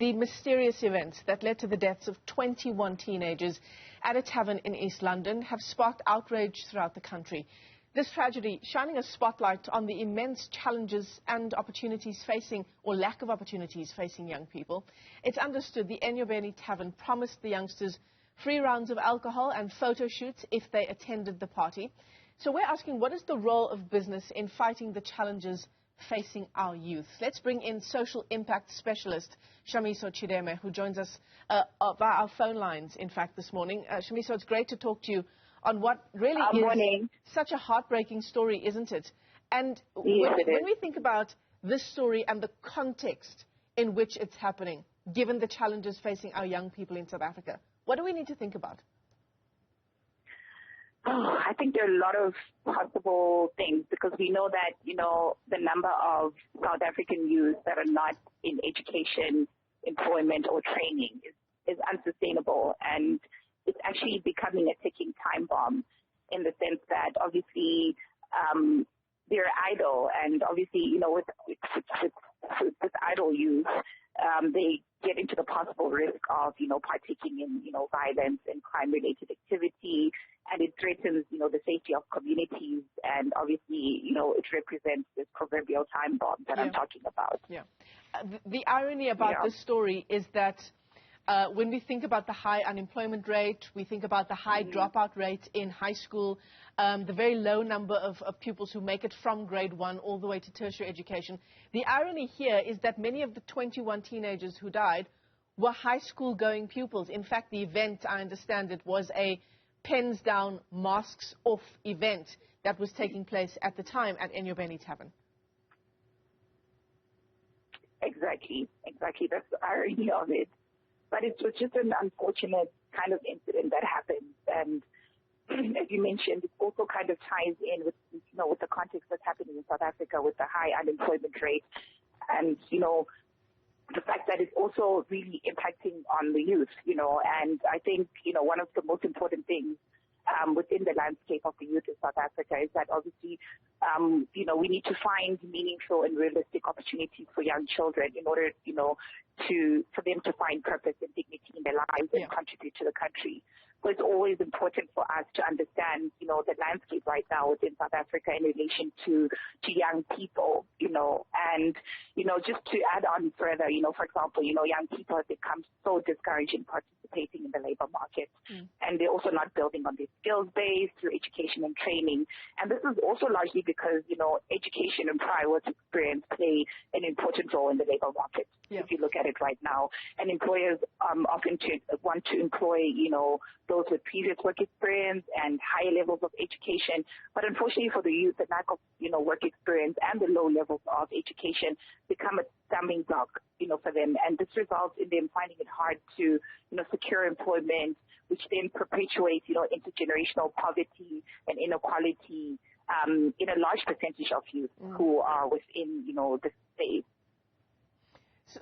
the mysterious events that led to the deaths of 21 teenagers at a tavern in East London have sparked outrage throughout the country. This tragedy shining a spotlight on the immense challenges and opportunities facing, or lack of opportunities facing young people. It's understood the Enyobeni Tavern promised the youngsters free rounds of alcohol and photo shoots if they attended the party. So we're asking, what is the role of business in fighting the challenges facing our youth? Let's bring in social impact specialist Shamiso Chideme, who joins us via our phone lines, in fact, this morning. Shamiso, it's great to talk to you on what really is such a heartbreaking story, isn't it? And yes, when we think about this story and the context in which it's happening, given the challenges facing our young people in South Africa, what do we need to think about? Oh, I think there are a lot of possible things because we know that, the number of South African youth that are not in education, employment or training is unsustainable, and it's actually becoming a ticking time bomb in the sense that obviously they're idle, and obviously, with idle youth, they get into the possible risk of, partaking in, violence and crime-related activity, and it threatens, the safety of communities, and obviously, it represents this proverbial time bomb that I'm talking about. Yeah. The irony about this story is that when we think about the high unemployment rate, we think about the high dropout rate in high school, the very low number of pupils who make it from grade 1 all the way to tertiary education. The irony here is that many of the 21 teenagers who died were high school-going pupils. In fact, the event, I understand it, was a pens down, masks off event that was taking place at the time at Enyobeni Tavern. Exactly. That's the irony of it. But it was just an unfortunate kind of incident that happened. And as you mentioned, it also kind of ties in with, with the context that's happening in South Africa with the high unemployment rate. And, the fact that it's also really impacting on the youth, and I think, one of the most important things within the landscape of the youth in South Africa is that obviously, we need to find meaningful and realistic opportunities for young children in order, for them to find purpose and dignity in their lives and contribute to the country. So it's always important for us to understand, the landscape right now within South Africa in relation to young people, and, just to add on further, for example, young people have become so discouraged in participating in the labor market, and they're also not building on their skills base through education and training. And this is also largely because, education and prior work experience play an important role in the labor market, if you look at it right now. And employers often want to employ, those with previous work experience and higher levels of education. But unfortunately for the youth, the lack of, work experience and the low levels of education become a stumbling block, for them. And this results in them finding it hard to, secure employment, which then perpetuates, intergenerational poverty and inequality in a large percentage of youth who are within, the space.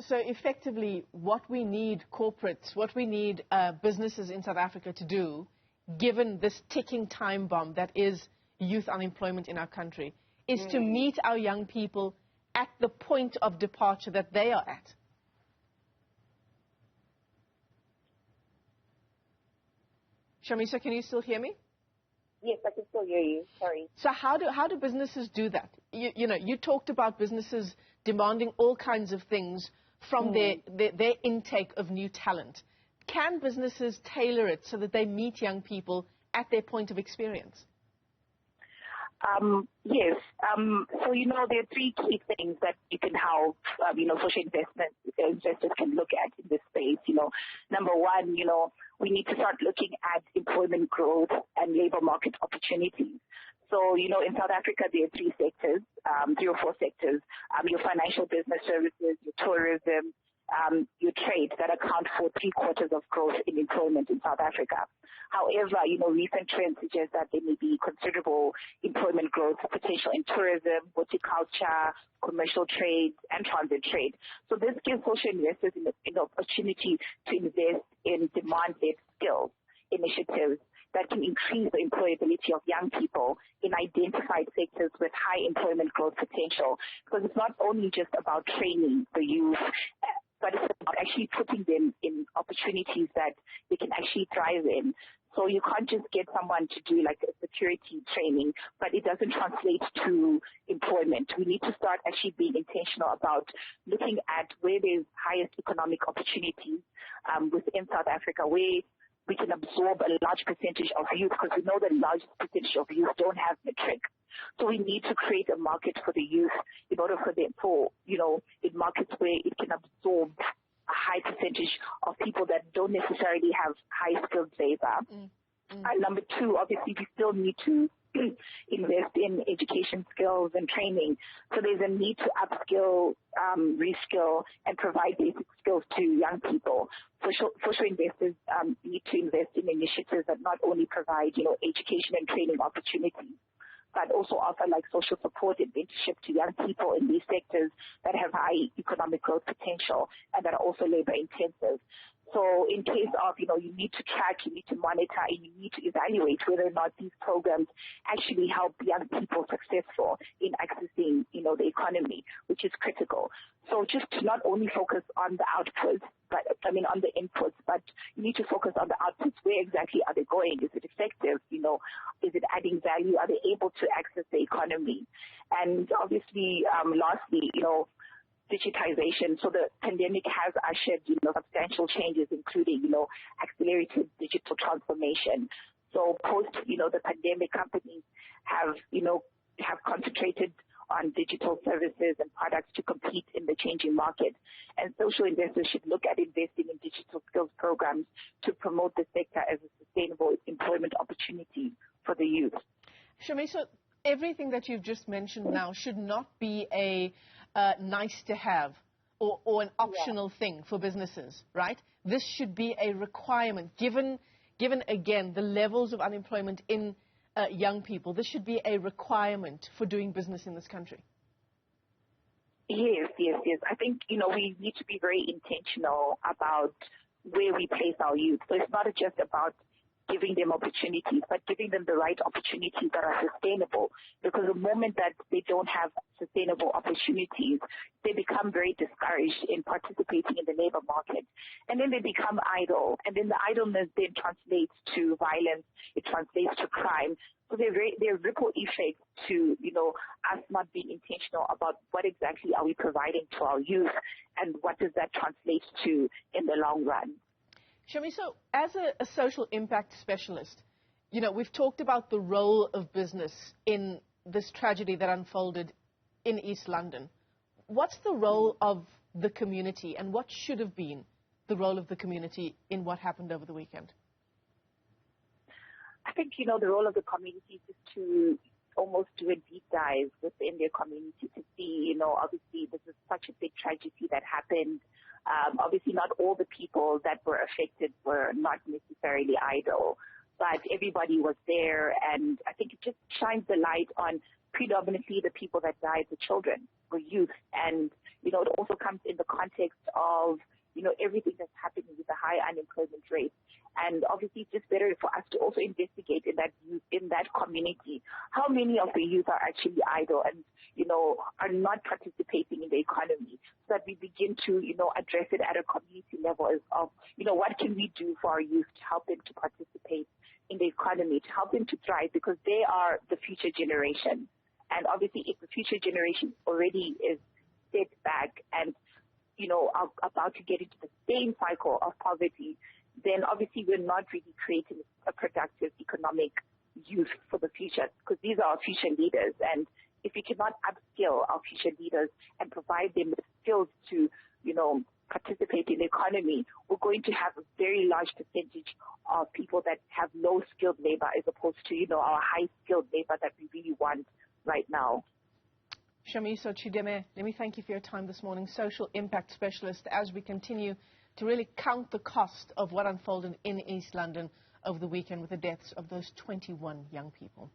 So effectively, what we need corporates, what we need businesses in South Africa to do, given this ticking time bomb that is youth unemployment in our country, is to meet our young people at the point of departure that they are at. Shamiso, can you still hear me? Yes, I can still hear you. Sorry. So how do businesses do that? You talked about businesses demanding all kinds of things from their intake of new talent. Can businesses tailor it so that they meet young people at their point of experience? Yes. So, there are three key things that you can help, social investors can look at in this space. Number one, we need to start looking at employment growth and labor market opportunities. So, in South Africa, there are three or four sectors, your financial business services, your tourism, your trade that account for 3/4 of growth in employment in South Africa. However, recent trends suggest that there may be considerable employment growth potential in tourism, horticulture, commercial trade, and transit trade. So this gives social investors an opportunity to invest in demand-led skills initiatives that can increase the employability of young people in identified sectors with high employment growth potential. Because it's not only just about training the youth but it's about actually putting them in opportunities that they can actually thrive in. So you can't just get someone to do like a security training, but it doesn't translate to employment. We need to start actually being intentional about looking at where there's highest economic opportunities within South Africa, where we can absorb a large percentage of youth, because we know the largest percentage of youth don't have matric. So we need to create a market for the youth in order for them, in markets where it can absorb a high percentage of people that don't necessarily have high-skilled labor. And number two, obviously, we still need to invest in education skills and training. So there's a need to upskill, reskill, and provide basic skills to young people. Social investors need to invest in initiatives that not only provide, education and training opportunities, but also offer like social support and mentorship to young people in these sectors that have high economic growth potential and that are also labor intensive. So in case of, you need to track, you need to monitor, and you need to evaluate whether or not these programs actually help young people successful in accessing, the economy, which is critical. So just to not only focus on the outputs, on the inputs, but you need to focus on the outputs. Where exactly are they going? Is it effective? Is it adding value? Are they able to access the economy? And obviously, lastly, digitization. So the pandemic has ushered, substantial changes, including, accelerated digital transformation. So post, the pandemic, companies have concentrated on digital services and products to compete in the changing market. And social investors should look at investing in digital skills programs to promote the sector as a sustainable employment opportunity for the youth. Shamiso, everything that you've just mentioned now should not be a nice to have or an optional thing for businesses, right? This should be a requirement, given again the levels of unemployment in young people. This should be a requirement for doing business in this country. Yes. I think, we need to be very intentional about where we place our youth. So it's not just about giving them opportunities, but giving them the right opportunities that are sustainable. Because the moment that they don't have sustainable opportunities, they become very discouraged in participating in the labor market. And then they become idle. And then the idleness then translates to violence. It translates to crime. So they're ripple effects to, us not being intentional about what exactly are we providing to our youth and what does that translate to in the long run. Shamiso, as a social impact specialist, we've talked about the role of business in this tragedy that unfolded in East London. What's the role of the community, and what should have been the role of the community in what happened over the weekend? I think, the role of the community is to almost do a deep dive within their community to see, obviously this is such a big tragedy that happened. Obviously, not all the people that were affected were not necessarily idle, but everybody was there. And I think it just shines the light on predominantly the people that died, the children, were youth. And, it also comes in the context of, everything that's happening with the high unemployment rate. And obviously, it's just better for us to also investigate in that youth, in that community, how many of the youth are actually idle and, are not participating in the economy, so that we begin to, address it at a community level of, what can we do for our youth to help them to participate in the economy, to help them to thrive, because they are the future generation. And obviously, if the future generation already is set back and are about to get into the same cycle of poverty, then obviously we're not really creating a productive economic youth for the future, because these are our future leaders. And if we cannot upskill our future leaders and provide them with skills to, participate in the economy, we're going to have a very large percentage of people that have low skilled labor as opposed to, our high skilled labor that we really want right now. Shamiso Chideme, let me thank you for your time this morning, social impact specialist, as we continue to really count the cost of what unfolded in East London over the weekend with the deaths of those 21 young people.